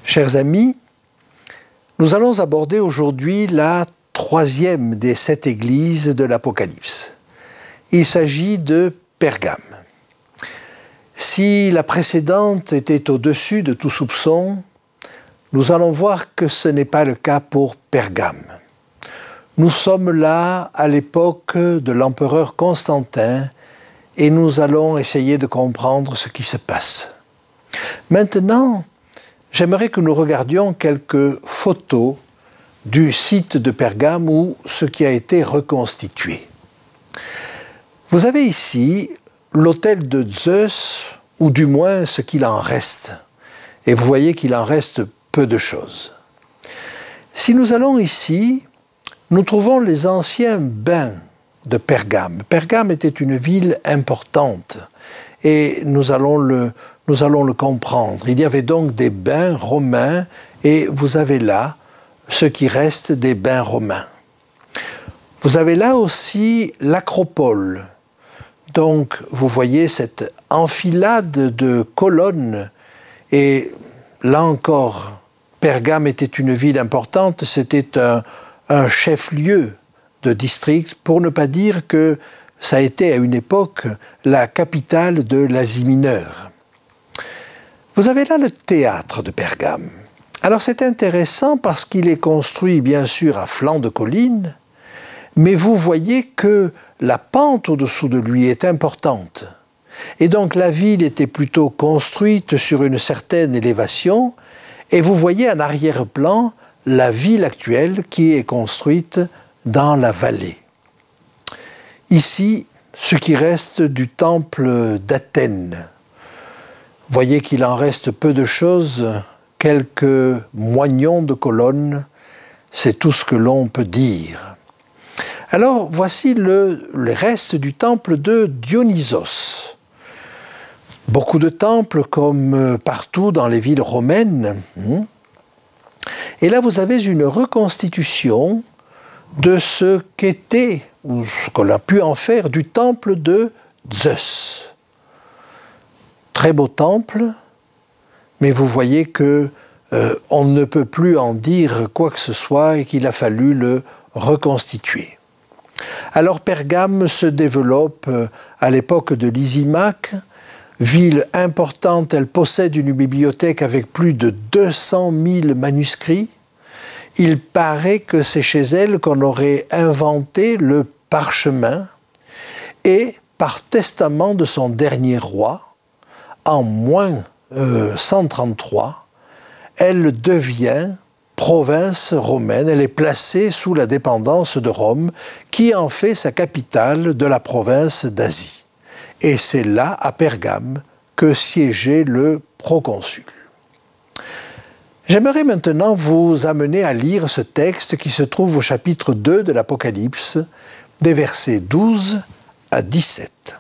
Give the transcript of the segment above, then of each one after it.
Chers amis, nous allons aborder aujourd'hui la troisième des 7 églises de l'Apocalypse. Il s'agit de Pergame. Si la précédente était au-dessus de tout soupçon, nous allons voir que ce n'est pas le cas pour Pergame. Nous sommes là à l'époque de l'empereur Constantin et nous allons essayer de comprendre ce qui se passe. Maintenant, j'aimerais que nous regardions quelques photos du site de Pergame ou ce qui a été reconstitué. Vous avez ici l'autel de Zeus, ou du moins ce qu'il en reste. Et vous voyez qu'il en reste peu de choses. Si nous allons ici, nous trouvons les anciens bains de Pergame. Pergame était une ville importante et nous allons le comprendre. Il y avait donc des bains romains et vous avez là ce qui reste des bains romains. Vous avez là aussi l'acropole. Donc vous voyez cette enfilade de colonnes et là encore, Pergame était une ville importante, c'était un chef-lieu de district, pour ne pas dire que ça a été à une époque la capitale de l'Asie mineure. Vous avez là le théâtre de Pergame. Alors c'est intéressant parce qu'il est construit bien sûr à flanc de colline, mais vous voyez que la pente au-dessous de lui est importante. Et donc la ville était plutôt construite sur une certaine élévation, et vous voyez en arrière-plan la ville actuelle qui est construite dans la vallée. Ici, ce qui reste du temple d'Athènes. Vous voyez qu'il en reste peu de choses, quelques moignons de colonnes, c'est tout ce que l'on peut dire. Alors, voici le reste du temple de Dionysos. Beaucoup de temples, comme partout dans les villes romaines. Et là, vous avez une reconstitution de ce qu'était, ou ce qu'on a pu en faire, du temple de Zeus. Très beau temple, mais vous voyez que on ne peut plus en dire quoi que ce soit et qu'il a fallu le reconstituer. Alors Pergame se développe à l'époque de Lysimaque, ville importante, elle possède une bibliothèque avec plus de 200 000 manuscrits. Il paraît que c'est chez elle qu'on aurait inventé le parchemin et par testament de son dernier roi, en moins 133, elle devient province romaine, elle est placée sous la dépendance de Rome, qui en fait sa capitale de la province d'Asie. Et c'est là, à Pergame, que siégeait le proconsul. J'aimerais maintenant vous amener à lire ce texte qui se trouve au chapitre 2 de l'Apocalypse, des versets 12 à 17.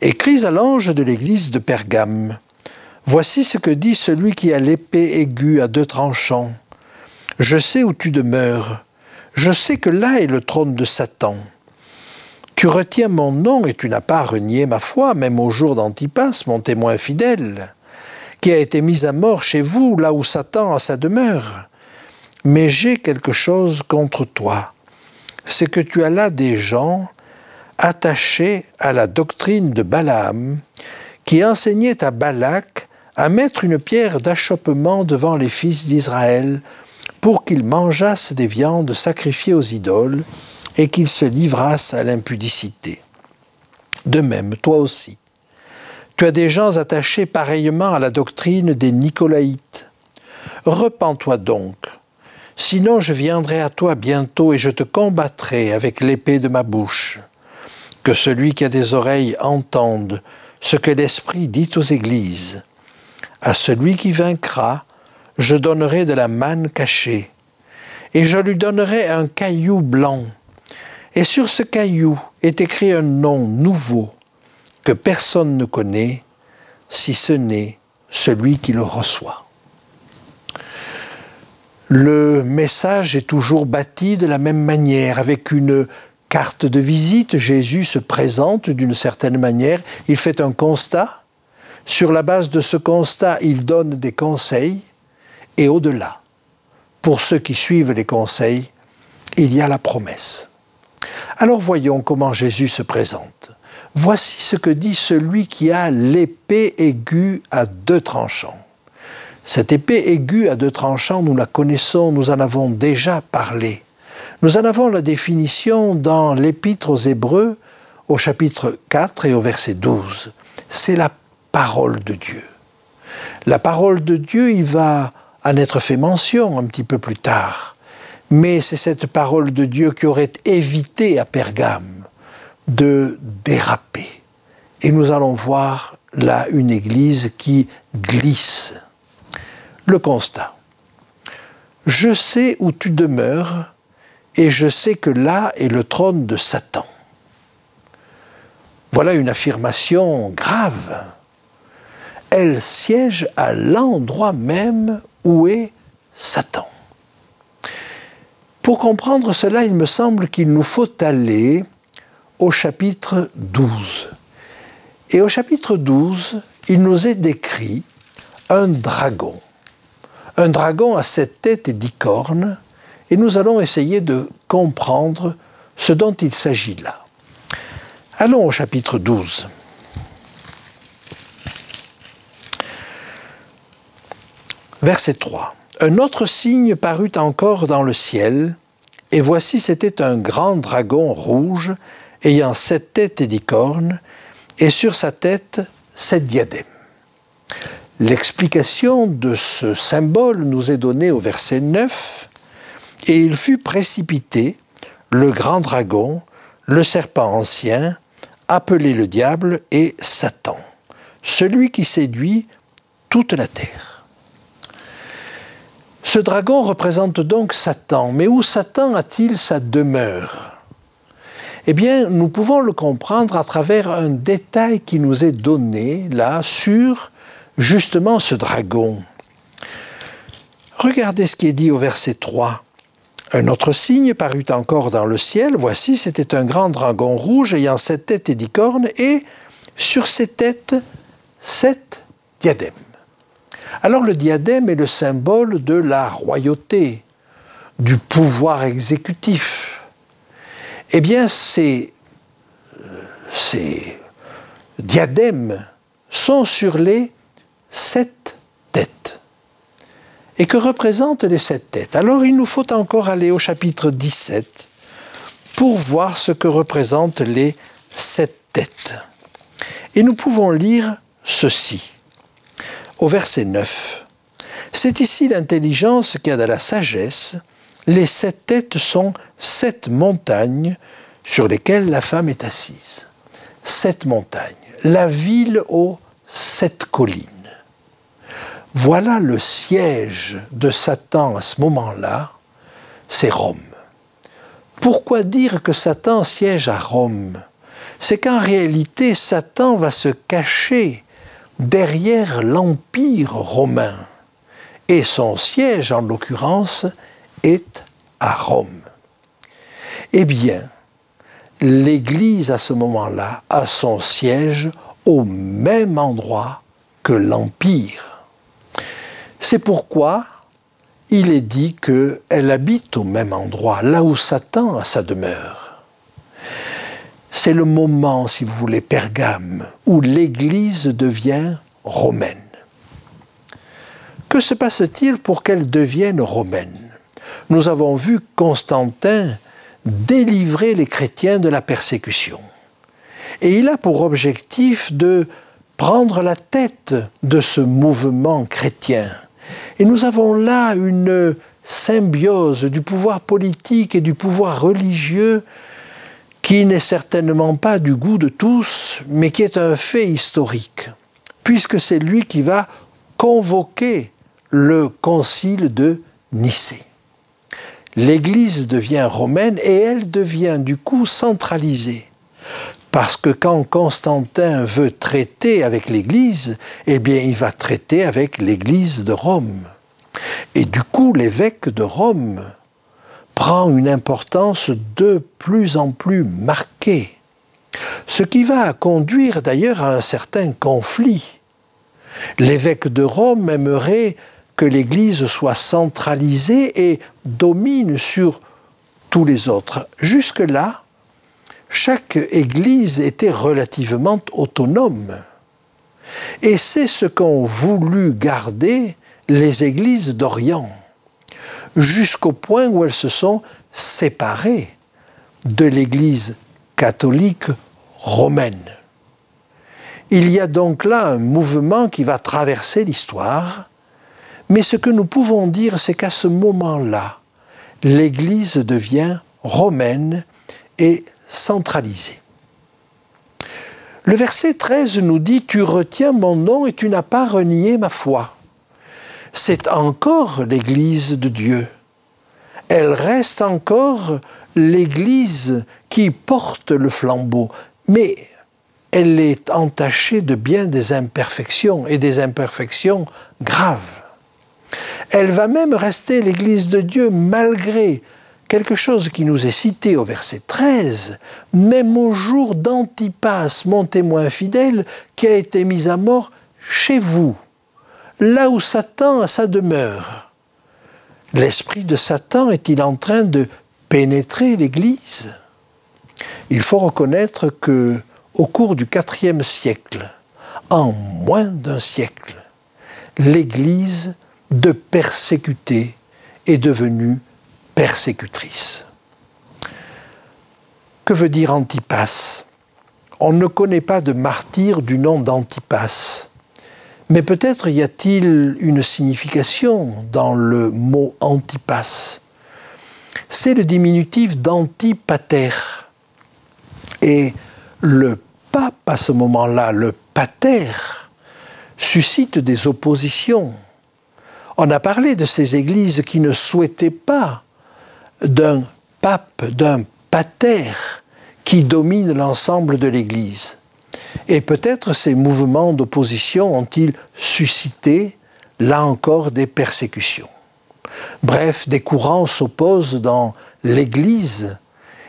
Écris à l'ange de l'église de Pergame. Voici ce que dit celui qui a l'épée aiguë à 2 tranchants. Je sais où tu demeures. Je sais que là est le trône de Satan. Tu retiens mon nom et tu n'as pas renié ma foi, même au jour d'Antipas, mon témoin fidèle, qui a été mis à mort chez vous, là où Satan a sa demeure. Mais j'ai quelque chose contre toi. C'est que tu as là des gens attachés à la doctrine de Balaam, qui enseignait à Balak à mettre une pierre d'achoppement devant les fils d'Israël pour qu'ils mangeassent des viandes sacrifiées aux idoles, et qu'ils se livrassent à l'impudicité. De même, toi aussi, tu as des gens attachés pareillement à la doctrine des Nicolaïtes. Repens-toi donc, sinon je viendrai à toi bientôt et je te combattrai avec l'épée de ma bouche. Que celui qui a des oreilles entende ce que l'Esprit dit aux églises. À celui qui vaincra, je donnerai de la manne cachée, et je lui donnerai un caillou blanc. Et sur ce caillou est écrit un nom nouveau que personne ne connaît, si ce n'est celui qui le reçoit. Le message est toujours bâti de la même manière, avec une carte de visite. Jésus se présente d'une certaine manière, il fait un constat. Sur la base de ce constat, il donne des conseils, et au-delà, pour ceux qui suivent les conseils, il y a la promesse. Alors voyons comment Jésus se présente. Voici ce que dit celui qui a l'épée aiguë à deux tranchants. Cette épée aiguë à deux tranchants, nous la connaissons, nous en avons déjà parlé. Nous en avons la définition dans l'Épître aux Hébreux, au chapitre 4 et au verset 12. C'est la parole de Dieu. La parole de Dieu, il va en être fait mention un petit peu plus tard. Mais c'est cette parole de Dieu qui aurait évité à Pergame de déraper. Et nous allons voir là une église qui glisse. Le constat. Je sais où tu demeures et je sais que là est le trône de Satan. Voilà une affirmation grave. Elle siège à l'endroit même où est Satan. Pour comprendre cela, il me semble qu'il nous faut aller au chapitre 12. Et au chapitre 12, il nous est décrit un dragon. Un dragon à 7 têtes et 10 cornes, et nous allons essayer de comprendre ce dont il s'agit là. Allons au chapitre 12. Verset 3. Un autre signe parut encore dans le ciel, et voici c'était un grand dragon rouge, ayant 7 têtes et 10 cornes, et sur sa tête 7 diadèmes. L'explication de ce symbole nous est donnée au verset 9. « Et il fut précipité, le grand dragon, le serpent ancien, appelé le diable et Satan, celui qui séduit toute la terre. » Ce dragon représente donc Satan. Mais où Satan a-t-il sa demeure? Eh bien, nous pouvons le comprendre à travers un détail qui nous est donné là sur justement ce dragon. Regardez ce qui est dit au verset 3. Un autre signe parut encore dans le ciel. Voici, c'était un grand dragon rouge ayant 7 têtes et 10 cornes, et sur ses têtes, 7 diadèmes. Alors le diadème est le symbole de la royauté, du pouvoir exécutif. Eh bien, ces diadèmes sont sur les 7 têtes. Et que représentent les 7 têtes? Alors il nous faut encore aller au chapitre 17 pour voir ce que représentent les 7 têtes. Et nous pouvons lire ceci, au verset 9. C'est ici l'intelligence qui a de la sagesse. Les 7 têtes sont 7 montagnes sur lesquelles la femme est assise. 7 montagnes. La ville aux 7 collines. Voilà le siège de Satan à ce moment-là, c'est Rome. Pourquoi dire que Satan siège à Rome? C'est qu'en réalité, Satan va se cacher derrière l'Empire romain. Et son siège, en l'occurrence, est à Rome. Eh bien, l'Église, à ce moment-là, a son siège au même endroit que l'Empire. C'est pourquoi il est dit qu'elle habite au même endroit, là où Satan a sa demeure. C'est le moment, si vous voulez, Pergame, où l'Église devient romaine. Que se passe-t-il pour qu'elle devienne romaine? Nous avons vu Constantin délivrer les chrétiens de la persécution. Et il a pour objectif de prendre la tête de ce mouvement chrétien. Et nous avons là une symbiose du pouvoir politique et du pouvoir religieux qui n'est certainement pas du goût de tous, mais qui est un fait historique, puisque c'est lui qui va convoquer le concile de Nicée. L'Église devient romaine et elle devient du coup centralisée. Parce que quand Constantin veut traiter avec l'Église, eh bien il va traiter avec l'Église de Rome. Et du coup, l'évêque de Rome prend une importance de plus en plus marquée. Ce qui va conduire d'ailleurs à un certain conflit. L'évêque de Rome aimerait que l'Église soit centralisée et domine sur tous les autres. Jusque-là, chaque Église était relativement autonome. Et c'est ce qu'ont voulu garder les Églises d'Orient, jusqu'au point où elles se sont séparées de l'Église catholique romaine. Il y a donc là un mouvement qui va traverser l'histoire, mais ce que nous pouvons dire, c'est qu'à ce moment-là, l'Église devient romaine et centralisée. Le verset 13 nous dit « Tu retiens mon nom et tu n'as pas renié ma foi ». C'est encore l'Église de Dieu. Elle reste encore l'Église qui porte le flambeau, mais elle est entachée de bien des imperfections, et des imperfections graves. Elle va même rester l'Église de Dieu malgré quelque chose qui nous est cité au verset 13, même au jour d'Antipas, mon témoin fidèle, qui a été mis à mort chez vous, là où Satan a sa demeure. L'esprit de Satan est-il en train de pénétrer l'Église? Il faut reconnaître que, au cours du IVe siècle, en moins d'un siècle, l'Église de persécuter est devenue persécutrice. Que veut dire Antipas? On ne connaît pas de martyr du nom d'Antipas. Mais peut-être y a-t-il une signification dans le mot Antipas. C'est le diminutif d'antipater. Et le pape, à ce moment-là, le pater, suscite des oppositions. On a parlé de ces églises qui ne souhaitaient pas d'un pape, d'un pater qui domine l'ensemble de l'Église. Et peut-être ces mouvements d'opposition ont-ils suscité, là encore, des persécutions. Bref, des courants s'opposent dans l'Église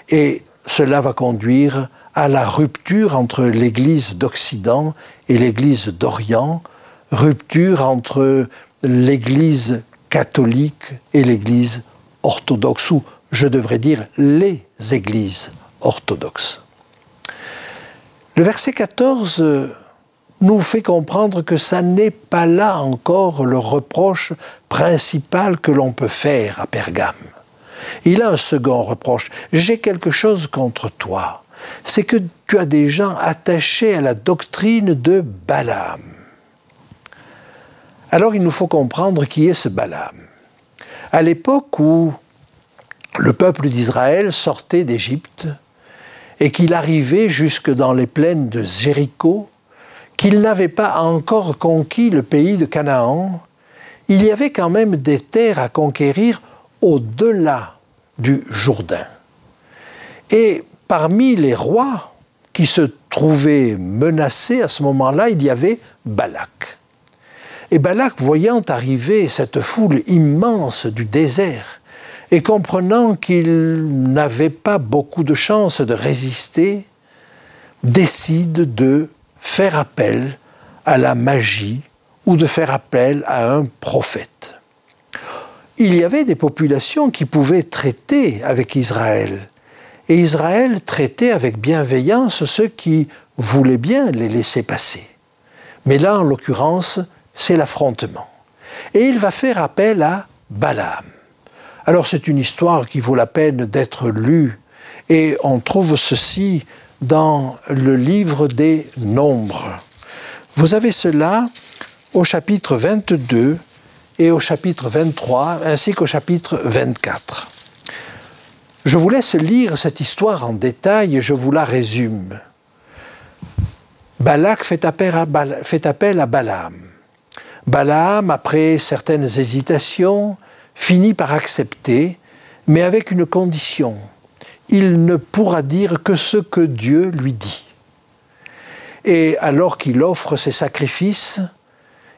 et cela va conduire à la rupture entre l'Église d'Occident et l'Église d'Orient, rupture entre l'Église catholique et l'Église orthodoxe, ou je devrais dire les Églises orthodoxes. Le verset 14 nous fait comprendre que ça n'est pas là encore le reproche principal que l'on peut faire à Pergame. Il a un second reproche. J'ai quelque chose contre toi. C'est que tu as des gens attachés à la doctrine de Balaam. Alors il nous faut comprendre qui est ce Balaam. À l'époque où le peuple d'Israël sortait d'Égypte, et qu'il arrivait jusque dans les plaines de Jéricho, qu'il n'avait pas encore conquis le pays de Canaan, il y avait quand même des terres à conquérir au-delà du Jourdain. Et parmi les rois qui se trouvaient menacés à ce moment-là, il y avait Balak. Et Balak, voyant arriver cette foule immense du désert, et comprenant qu'il n'avait pas beaucoup de chances de résister, décide de faire appel à la magie ou de faire appel à un prophète. Il y avait des populations qui pouvaient traiter avec Israël, et Israël traitait avec bienveillance ceux qui voulaient bien les laisser passer. Mais là, en l'occurrence, c'est l'affrontement. Et il va faire appel à Balaam. Alors c'est une histoire qui vaut la peine d'être lue Et on trouve ceci dans le livre des Nombres. Vous avez cela au chapitre 22 et au chapitre 23, ainsi qu'au chapitre 24. Je vous laisse lire cette histoire en détail et je vous la résume. Balak fait appel à Balaam. Balaam, après certaines hésitations, finit par accepter, mais avec une condition. Il ne pourra dire que ce que Dieu lui dit. Et alors qu'il offre ses sacrifices,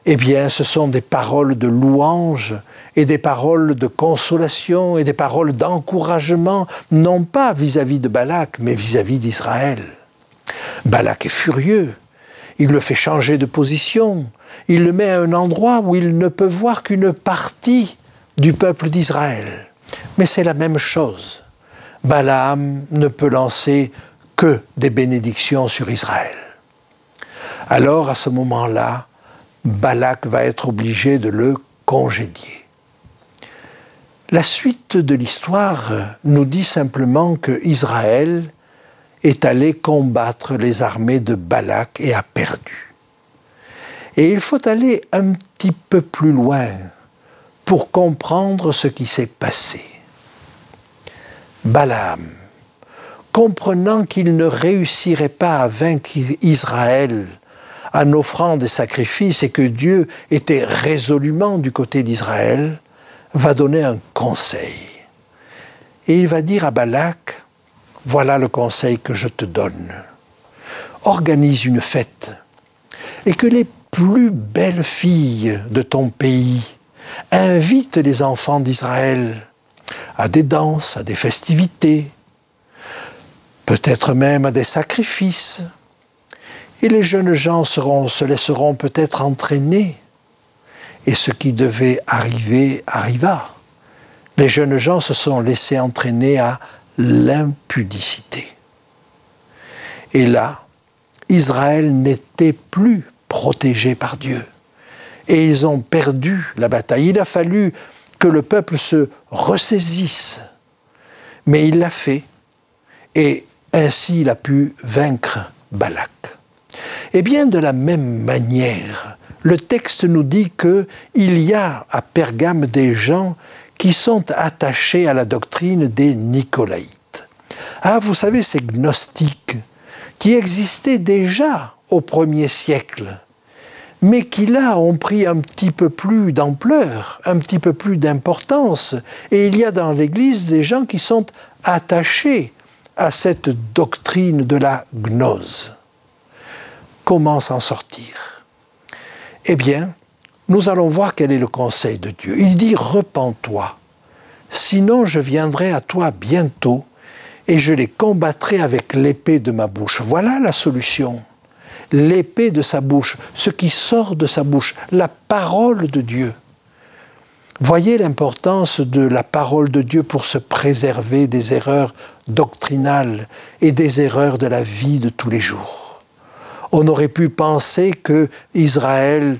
eh bien, ce sont des paroles de louange et des paroles de consolation et des paroles d'encouragement, non pas vis-à-vis de Balak, mais vis-à-vis d'Israël. Balak est furieux, il le fait changer de position, il le met à un endroit où il ne peut voir qu'une partie du peuple d'Israël. Mais c'est la même chose. Balaam ne peut lancer que des bénédictions sur Israël. Alors, à ce moment-là, Balak va être obligé de le congédier. La suite de l'histoire nous dit simplement que Israël est allé combattre les armées de Balak et a perdu. Et il faut aller un petit peu plus loin pour comprendre ce qui s'est passé. Balaam, comprenant qu'il ne réussirait pas à vaincre Israël en offrant des sacrifices et que Dieu était résolument du côté d'Israël, va donner un conseil. Et il va dire à Balak, « Voilà le conseil que je te donne. Organise une fête et que les plus belles filles de ton pays invitent les enfants d'Israël à des danses, à des festivités, peut-être même à des sacrifices. Et les jeunes gens se laisseront peut-être entraîner. Et ce qui devait arriver, arriva. Les jeunes gens se sont laissés entraîner à l'impudicité. Et là, Israël n'était plus protégé par Dieu. Et ils ont perdu la bataille. Il a fallu que le peuple se ressaisisse. Mais il l'a fait. Et ainsi il a pu vaincre Balak. Eh bien, de la même manière, le texte nous dit qu'il y a à Pergame des gens qui sont attachés à la doctrine des Nicolaïtes. Ah, vous savez, ces gnostiques qui existaient déjà au 1er siècle, mais qui là ont pris un petit peu plus d'ampleur, un petit peu plus d'importance. Et il y a dans l'Église des gens qui sont attachés à cette doctrine de la gnose. Comment s'en sortir? Eh bien, nous allons voir quel est le conseil de Dieu. Il dit « Repens-toi, sinon je viendrai à toi bientôt et je les combattrai avec l'épée de ma bouche. » Voilà la solution. L'épée de sa bouche, ce qui sort de sa bouche, la parole de Dieu. Voyez l'importance de la parole de Dieu pour se préserver des erreurs doctrinales et des erreurs de la vie de tous les jours. On aurait pu penser que Israël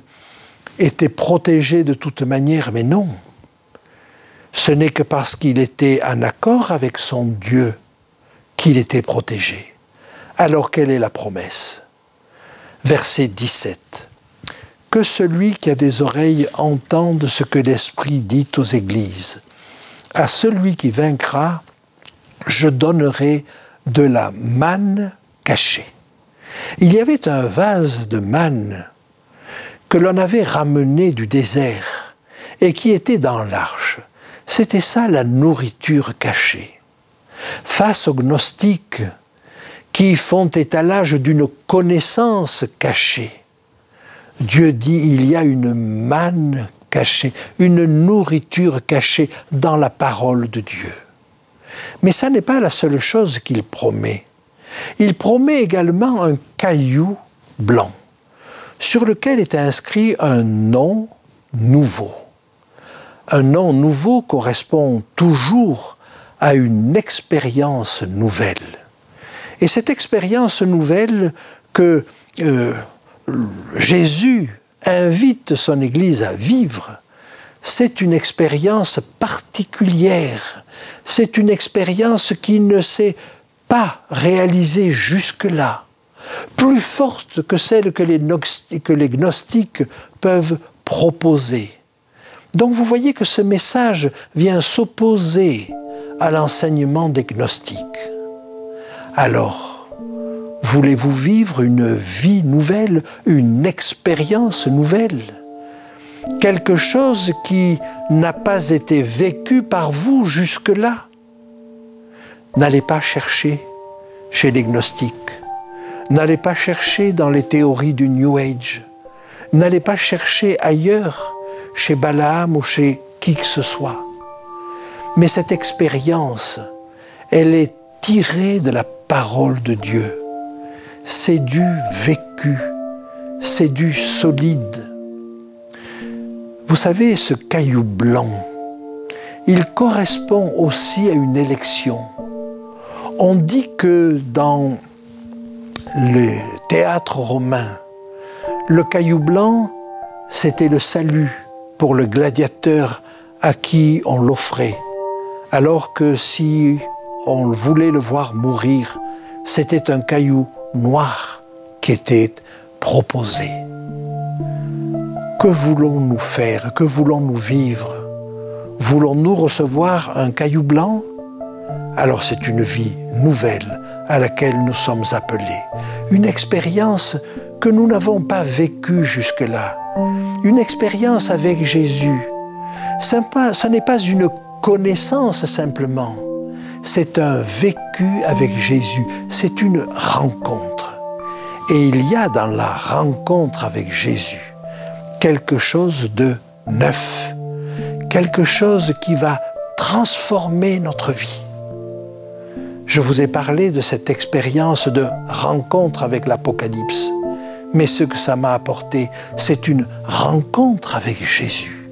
était protégé de toute manière, mais non. Ce n'est que parce qu'il était en accord avec son Dieu qu'il était protégé. Alors quelle est la promesse? Verset 17. « Que celui qui a des oreilles entende ce que l'Esprit dit aux églises. À celui qui vaincra, je donnerai de la manne cachée. » Il y avait un vase de manne que l'on avait ramené du désert et qui était dans l'arche. C'était ça la nourriture cachée. Face aux gnostiques qui font étalage d'une connaissance cachée, Dieu dit il y a une manne cachée, une nourriture cachée dans la parole de Dieu. Mais ça n'est pas la seule chose qu'il promet. Il promet également un caillou blanc, sur lequel est inscrit un nom nouveau. Un nom nouveau correspond toujours à une expérience nouvelle. Et cette expérience nouvelle que Jésus invite son Église à vivre, c'est une expérience particulière. C'est une expérience qui ne s'est pas réalisées jusque-là, plus fortes que celles que les gnostiques peuvent proposer. Donc vous voyez que ce message vient s'opposer à l'enseignement des gnostiques. Alors, voulez-vous vivre une vie nouvelle, une expérience nouvelle? Quelque chose qui n'a pas été vécu par vous jusque-là? N'allez pas chercher chez les gnostiques. N'allez pas chercher dans les théories du New Age. N'allez pas chercher ailleurs, chez Balaam ou chez qui que ce soit. Mais cette expérience, elle est tirée de la parole de Dieu. C'est du vécu, c'est du solide. Vous savez, ce caillou blanc, il correspond aussi à une élection. On dit que dans le théâtre romain, le caillou blanc, c'était le salut pour le gladiateur à qui on l'offrait, alors que si on voulait le voir mourir, c'était un caillou noir qui était proposé. Que voulons-nous faire? Que voulons-nous vivre? Voulons-nous recevoir un caillou blanc? Alors c'est une vie nouvelle à laquelle nous sommes appelés. Une expérience que nous n'avons pas vécue jusque-là. Une expérience avec Jésus. Ce n'est pas une connaissance simplement. C'est un vécu avec Jésus. C'est une rencontre. Et il y a dans la rencontre avec Jésus quelque chose de neuf. Quelque chose qui va transformer notre vie. Je vous ai parlé de cette expérience de rencontre avec l'Apocalypse. Mais ce que ça m'a apporté, c'est une rencontre avec Jésus.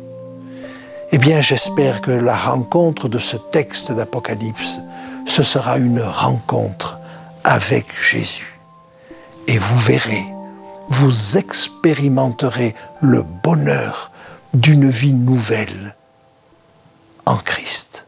Eh bien, j'espère que la rencontre de ce texte d'Apocalypse, ce sera une rencontre avec Jésus. Et vous verrez, vous expérimenterez le bonheur d'une vie nouvelle en Christ.